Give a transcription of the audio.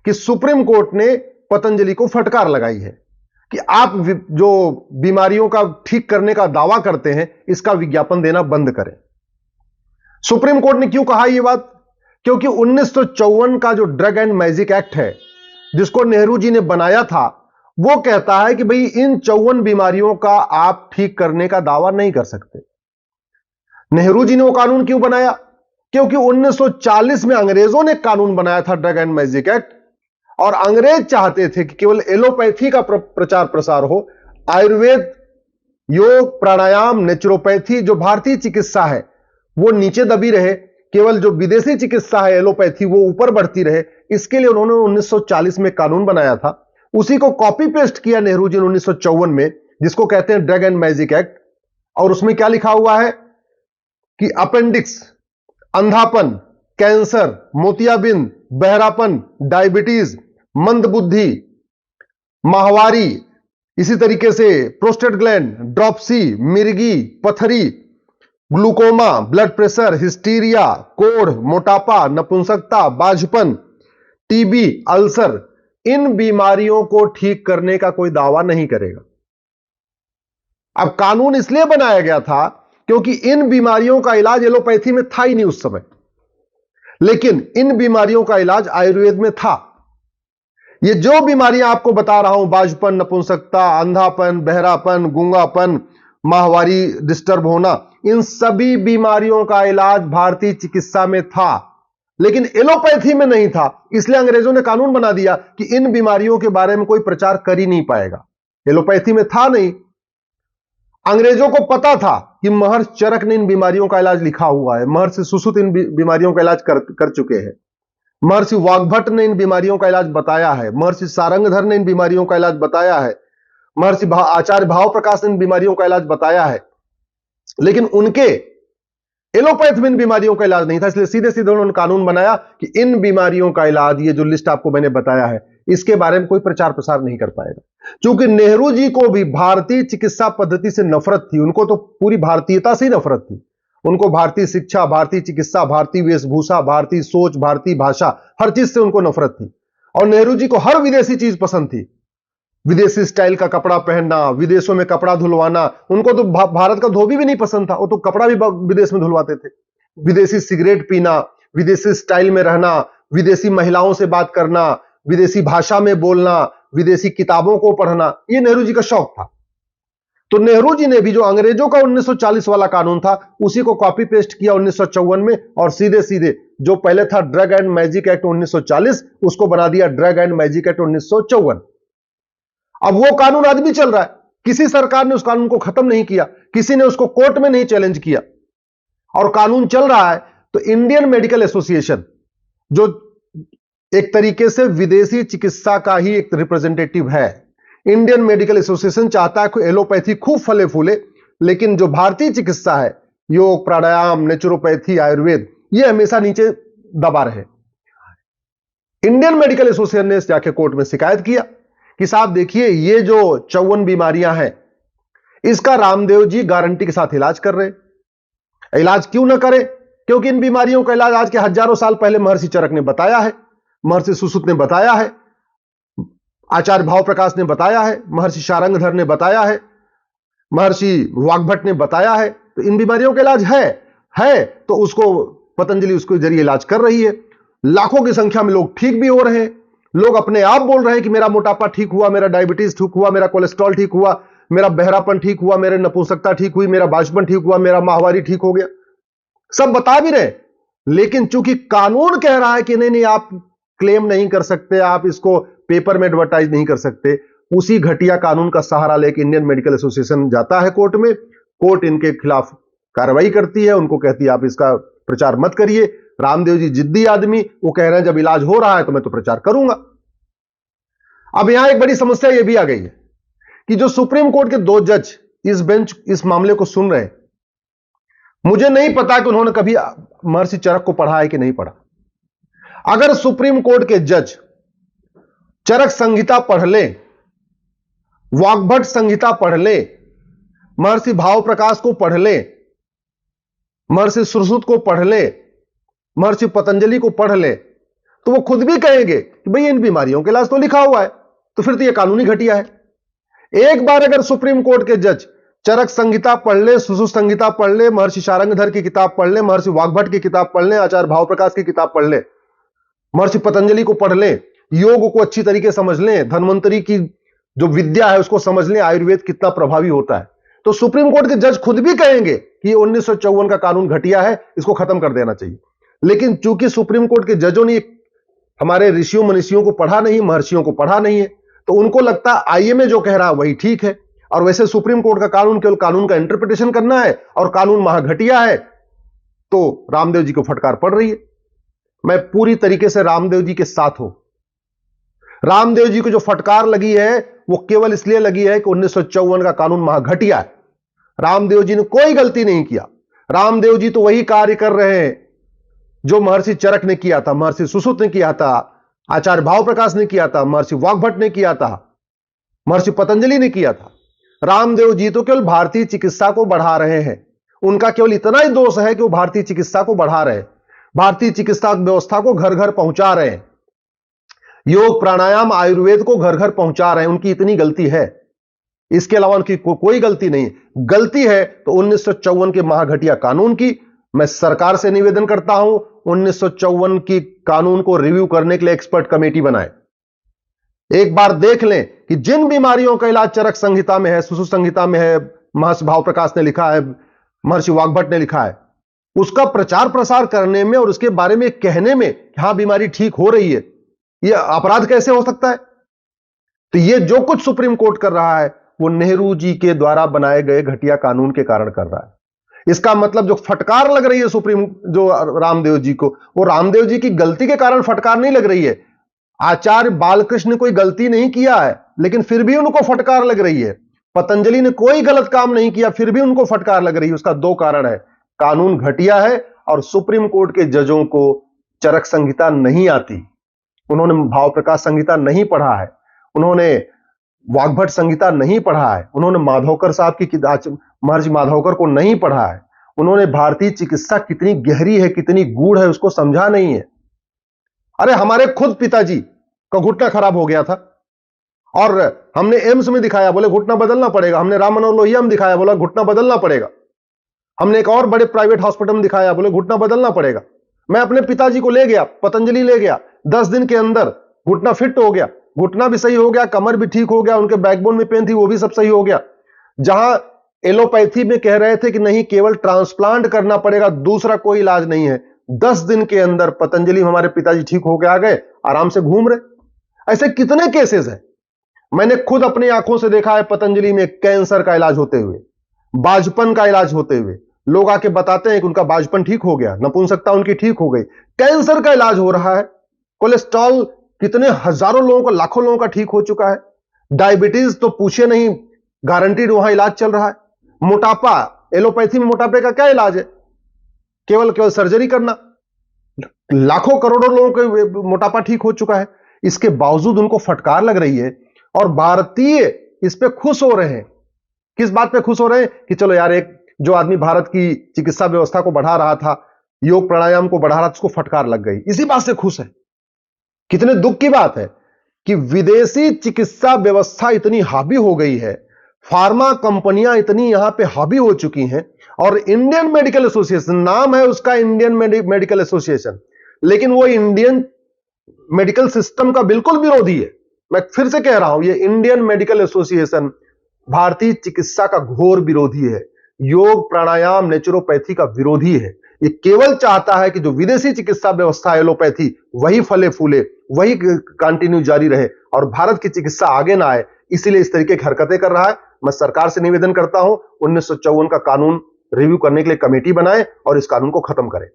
कि supreme court ने पतंजलि को फटकार लगाई है कि आप जो बीमारियों का ठीक करने का दावा करते हैं, इसका विज्ञापन देना बंद करें। सुप्रीम कोर्ट ने क्यों कहा यह बात? क्योंकि 1954 का जो ड्रग एंड मैजिक एक्ट है, जिसको नेहरू जी ने बनाया था, वो कहता है कि भाई इन 54 बीमारियों का आप ठीक करने का दावा नहीं कर सकते। नेहरू जी ने वो कानून क्यों बनाया? क्योंकि 1940 में अंग्रेजों ने कानून बनाया था ड्रग एंड मैजिक एक्ट, और अंग्रेज चाहते थे कि केवल एलोपैथी का प्रचार प्रसार हो, आयुर्वेद, योग, प्राणायाम, नेचुरोपैथी जो भारतीय चिकित्सा है वो नीचे दबी रहे, केवल जो विदेशी चिकित्सा है एलोपैथी वो ऊपर बढ़ती रहे। इसके लिए उन्होंने 1940 में कानून बनाया था। उसी को कॉपी पेस्ट किया नेहरू जी ने 1954 में, जिसको कहते हैं ड्रग एंड मैजिक एक्ट। और उसमें क्या लिखा हुआ है कि अपेंडिक्स, अंधापन, कैंसर, मोतियाबिंद, बहरापन, डायबिटीज, मंदबुद्धि, माहवारी, इसी तरीके से प्रोस्टेट ग्लैंड, ड्रॉपसी, मिर्गी, पथरी, ग्लूकोमा, ब्लड प्रेशर, हिस्टीरिया, कोढ़, मोटापा, नपुंसकता, बाझपन, टीबी, अल्सर, इन बीमारियों को ठीक करने का कोई दावा नहीं करेगा। अब कानून इसलिए बनाया गया था क्योंकि इन बीमारियों का इलाज एलोपैथी में था ही नहीं उस समय, लेकिन इन बीमारियों का इलाज आयुर्वेद में था। ये जो बीमारियां आपको बता रहा हूं, बाझपन, नपुंसकता, अंधापन, बहरापन, गूंगापन, माहवारी डिस्टर्ब होना, इन सभी बीमारियों का इलाज भारतीय चिकित्सा में था, लेकिन एलोपैथी में नहीं था। इसलिए अंग्रेजों ने कानून बना दिया कि इन बीमारियों के बारे में कोई प्रचार कर ही नहीं पाएगा। एलोपैथी में था नहीं। अंग्रेजों को पता था कि महर्षि चरक ने इन बीमारियों का इलाज लिखा हुआ है, महर्षि सुश्रुत इन बीमारियों का इलाज कर चुके हैं, महर्षि वाग्भट ने इन बीमारियों का इलाज बताया है, महर्षि सारंगधर ने इन बीमारियों का इलाज बताया है, महर्षि आचार्य भाव प्रकाश ने इन बीमारियों का इलाज बताया है, लेकिन उनके एलोपैथ में इन बीमारियों का इलाज नहीं था। इसलिए सीधे सीधे उन्होंने कानून बनाया कि इन बीमारियों का इलाज, ये जो लिस्ट आपको मैंने बताया है, इसके बारे में कोई प्रचार प्रसार नहीं कर पाएगा। क्योंकि नेहरू जी को भी भारतीय चिकित्सा पद्धति से नफरत थी, उनको तो पूरी भारतीयता से ही नफरत थी। उनको भारतीय शिक्षा, भारतीय चिकित्सा, भारतीय वेशभूषा, भारतीय सोच, भारतीय भाषा, हर चीज से उनको नफरत थी। और नेहरू जी को हर विदेशी चीज पसंद थी, विदेशी स्टाइल का कपड़ा पहनना, विदेशों में कपड़ा धुलवाना। उनको तो भारत का धोबी भी नहीं पसंद था, वो तो कपड़ा भी विदेश में धुलवाते थे। विदेशी सिगरेट पीना, विदेशी स्टाइल में रहना, विदेशी महिलाओं से बात करना, विदेशी भाषा में बोलना, विदेशी किताबों को पढ़ना, ये नेहरू जी का शौक था। तो नेहरू जी ने भी जो अंग्रेजों का 1940 वाला कानून था, उसी को कॉपी पेस्ट किया 1954 में, और सीधे सीधे जो पहले था ड्रग एंड मैजिक एक्ट 1940, उसको बना दिया ड्रग एंड मैजिक एक्ट 1954। अब वो कानून आज भी चल रहा है। किसी सरकार ने उस कानून को खत्म नहीं किया, किसी ने उसको कोर्ट में नहीं चैलेंज किया, और कानून चल रहा है। तो इंडियन मेडिकल एसोसिएशन, जो एक तरीके से विदेशी चिकित्सा का ही एक रिप्रेजेंटेटिव है, इंडियन मेडिकल एसोसिएशन चाहता है कि एलोपैथी खूब फले फूले, लेकिन जो भारतीय चिकित्सा है, योग, प्राणायाम, नेचुरोपैथी, आयुर्वेद, ये हमेशा नीचे दबा रहे। इंडियन मेडिकल एसोसिएशन ने जाके कोर्ट में शिकायत किया कि साहब देखिए, ये जो 54 बीमारियां हैं, इसका रामदेव जी गारंटी के साथ इलाज कर रहे। इलाज क्यों ना करें? क्योंकि इन बीमारियों का इलाज आज के हजारों साल पहले महर्षि चरक ने बताया है, महर्षि सुश्रुत ने बताया है, आचार्य भाव प्रकाश ने बताया है, महर्षि सारंगधर ने बताया है, महर्षि वाग्भट ने बताया है। तो इन बीमारियों का इलाज है तो उसको पतंजलि उसके जरिए इलाज कर रही है। लाखों की संख्या में लोग ठीक भी हो रहे हैं। लोग अपने आप बोल रहे हैं कि मेरा मोटापा ठीक हुआ, मेरा डायबिटीज ठीक हुआ, मेरा कोलेस्ट्रॉल ठीक हुआ, मेरा बहरापन ठीक हुआ, मेरे नपुंसकता ठीक हुई, मेरा बाझपन ठीक हुआ, मेरा माहवारी ठीक हो गया। सब बता भी रहे, लेकिन चूंकि कानून कह रहा है कि नहीं, आप क्लेम नहीं कर सकते, आप इसको पेपर में एडवर्टाइज नहीं कर सकते, उसी घटिया कानून का सहारा लेकर इंडियन मेडिकल एसोसिएशन जाता है कोर्ट में। कोर्ट इनके खिलाफ कार्रवाई करती है, उनको कहती है आप इसका प्रचार मत करिए। रामदेव जी जिद्दी आदमी, वो कह रहे हैं जब इलाज हो रहा है तो मैं तो प्रचार करूंगा। अब यहां एक बड़ी समस्या यह भी आ गई है कि जो सुप्रीम कोर्ट के 2 जज इस बेंच इस मामले को सुन रहे हैं, मुझे नहीं पता कि उन्होंने कभी महर्षि चरक को पढ़ा है कि नहीं पढ़ा। अगर सुप्रीम कोर्ट के जज चरक संहिता पढ़ ले, वाग्भट संहिता पढ़ ले, महर्षि भाव प्रकाश को पढ़ ले, महर्षि सुश्रुत को पढ़ ले, महर्षि पतंजलि को पढ़ ले, तो वो खुद भी कहेंगे कि भाई इन बीमारियों के इलाज तो लिखा हुआ है, तो फिर तो ये कानूनी घटिया है। एक बार अगर सुप्रीम कोर्ट के जज चरक संहिता पढ़ ले, सुश्रुत संहिता पढ़ ले, महर्षि शारंगधर की किताब पढ़ ले, महर्षि वाग्भट की किताब पढ़ ले, आचार्य भावप्रकाश की किताब पढ़ ले, महर्षि पतंजलि को पढ़ ले, योग को अच्छी तरीके समझ लें, धन्वंतरी की जो विद्या है उसको समझ लें, आयुर्वेद कितना प्रभावी होता है, तो सुप्रीम कोर्ट के जज खुद भी कहेंगे कि 1954 का कानून घटिया है, इसको खत्म कर देना चाहिए। लेकिन चूंकि सुप्रीम कोर्ट के जजों ने हमारे ऋषियों मनीषियों को पढ़ा नहीं, महर्षियों को पढ़ा नहीं है, तो उनको लगता है आईएमए जो कह रहा है वही ठीक है, और वैसे सुप्रीम कोर्ट का कानून केवल कानून का इंटरप्रिटेशन करना है और कानून महाघटिया है, तो रामदेव जी को फटकार पड़ रही है। मैं पूरी तरीके से रामदेव जी के साथ हूं। रामदेव जी को जो फटकार लगी है वो केवल इसलिए लगी है कि 1954 का कानून महाघटिया है। रामदेव जी ने कोई गलती नहीं किया। रामदेव जी तो वही कार्य कर रहे हैं जो महर्षि चरक ने किया था, महर्षि सुश्रुत ने किया था, आचार्य भावप्रकाश ने किया था, महर्षि वाग्भट ने किया था, महर्षि पतंजलि ने किया था। रामदेव जी तो केवल भारतीय चिकित्सा को बढ़ा रहे हैं। उनका केवल इतना ही दोष है कि वो भारतीय चिकित्सा को बढ़ा रहे हैं, भारतीय चिकित्सा व्यवस्था को घर घर पहुंचा रहे हैं, योग प्राणायाम आयुर्वेद को घर घर पहुंचा रहे हैं। उनकी इतनी गलती है, इसके अलावा उनकी कोई गलती नहीं। गलती है तो 1954 के महाघटिया कानून की। मैं सरकार से निवेदन करता हूं 1954 की कानून को रिव्यू करने के लिए एक्सपर्ट कमेटी बनाए। एक बार देख लें कि जिन बीमारियों का इलाज चरक संहिता में है, सुश्रुत संहिता में है, महर्षि भावप्रकाश ने लिखा है, महर्षि वाग्भट ने लिखा है, उसका प्रचार प्रसार करने में और उसके बारे में कहने में कि हां बीमारी ठीक हो रही है, यह अपराध कैसे हो सकता है? तो यह जो कुछ सुप्रीम कोर्ट कर रहा है वो नेहरू जी के द्वारा बनाए गए घटिया कानून के कारण कर रहा है। इसका मतलब जो फटकार लग रही है सुप्रीम जो रामदेव जी को, वो रामदेव जी की गलती के कारण फटकार नहीं लग रही है। आचार्य बालकृष्ण ने कोई गलती नहीं किया है लेकिन फिर भी उनको फटकार लग रही है। पतंजलि ने कोई गलत काम नहीं किया फिर भी उनको फटकार लग रही है। उसका दो कारण है, कानून घटिया है और सुप्रीम कोर्ट के जजों को चरक संहिता नहीं आती, उन्होंने भावप्रकाश संहिता नहीं पढ़ा है, उन्होंने वाग्भट संहिता नहीं पढ़ा है, उन्होंने माधवकर साहब की महर्षि माधवकर को नहीं पढ़ा है, उन्होंने भारतीय चिकित्सा कितनी गहरी है कितनी गूढ़ है उसको समझा नहीं है। अरे हमारे खुद पिताजी का घुटना खराब हो गया था और हमने एम्स में दिखाया, बोले घुटना बदलना पड़ेगा। हमने राम मनोहर लोहिया में दिखाया, बोला घुटना बदलना पड़ेगा। हमने एक और बड़े प्राइवेट हॉस्पिटल में दिखाया, बोले घुटना बदलना पड़ेगा। मैं अपने पिताजी को ले गया, पतंजलि ले गया, 10 दिन के अंदर घुटना फिट हो गया, घुटना भी सही हो गया, कमर भी ठीक हो गया, उनके बैकबोन में पेन थी वो भी सब सही हो गया। जहां एलोपैथी में कह रहे थे कि नहीं केवल ट्रांसप्लांट करना पड़ेगा, दूसरा कोई इलाज नहीं है, 10 दिन के अंदर पतंजलि हमारे पिताजी ठीक होकर आ गए, आराम से घूम रहे। ऐसे कितने केसेस हैं, मैंने खुद अपनी आंखों से देखा है। पतंजलि में कैंसर का इलाज होते हुए, बाजपन का इलाज होते हुए, लोग आके बताते हैं कि उनका बाजपन ठीक हो गया, नपुंसकता उनकी ठीक हो गई। कैंसर का इलाज हो रहा है, कोलेस्ट्रॉल कितने हजारों लोगों का, लाखों लोगों का ठीक हो चुका है। डायबिटीज तो पूछे नहीं, गारंटीड वहां इलाज चल रहा है। मोटापा, एलोपैथी में मोटापे का क्या इलाज है? केवल सर्जरी करना। लाखों करोड़ों लोगों के मोटापा ठीक हो चुका है, इसके बावजूद उनको फटकार लग रही है। और भारतीय इस पे खुश हो रहे हैं। किस बात पे खुश हो रहे हैं? कि चलो यार, एक जो आदमी भारत की चिकित्सा व्यवस्था को बढ़ा रहा था, योग प्राणायाम को बढ़ा रहा था, उसको फटकार लग गई, इसी बात से खुश है। कितने दुख की बात है कि विदेशी चिकित्सा व्यवस्था इतनी हावी हो गई है, फार्मा कंपनियां इतनी यहां पे हावी हो चुकी हैं, और इंडियन मेडिकल एसोसिएशन नाम है उसका, इंडियन मेडिकल एसोसिएशन, लेकिन वो इंडियन मेडिकल सिस्टम का बिल्कुल विरोधी है। मैं फिर से कह रहा हूं, ये इंडियन मेडिकल एसोसिएशन भारतीय चिकित्सा का घोर विरोधी है, योग प्राणायाम नेचुरोपैथी का विरोधी है। ये केवल चाहता है कि जो विदेशी चिकित्सा व्यवस्था है एलोपैथी, वही फले फूले, वही कंटिन्यू जारी रहे और भारत की चिकित्सा आगे ना आए, इसीलिए इस तरीके की हरकतें कर रहा है। मैं सरकार से निवेदन करता हूं 1954 का कानून रिव्यू करने के लिए कमेटी बनाए और इस कानून को खत्म करें।